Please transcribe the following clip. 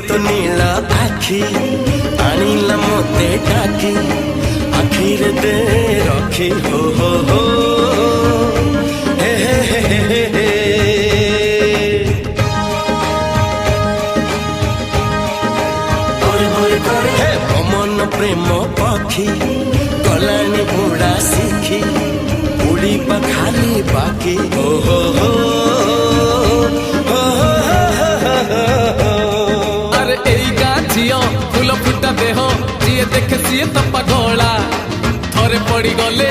तो नीला आखि आनिला मते डाकी आखिर दे रखी हो हे हे मन प्रेम पक्षी गलानी बुढ़ा सीखी उड़ी खाली बाकी हो अरे एई गाछियो फूल फुटा देह जी देखे सी तो पगला थरे पड़ी गले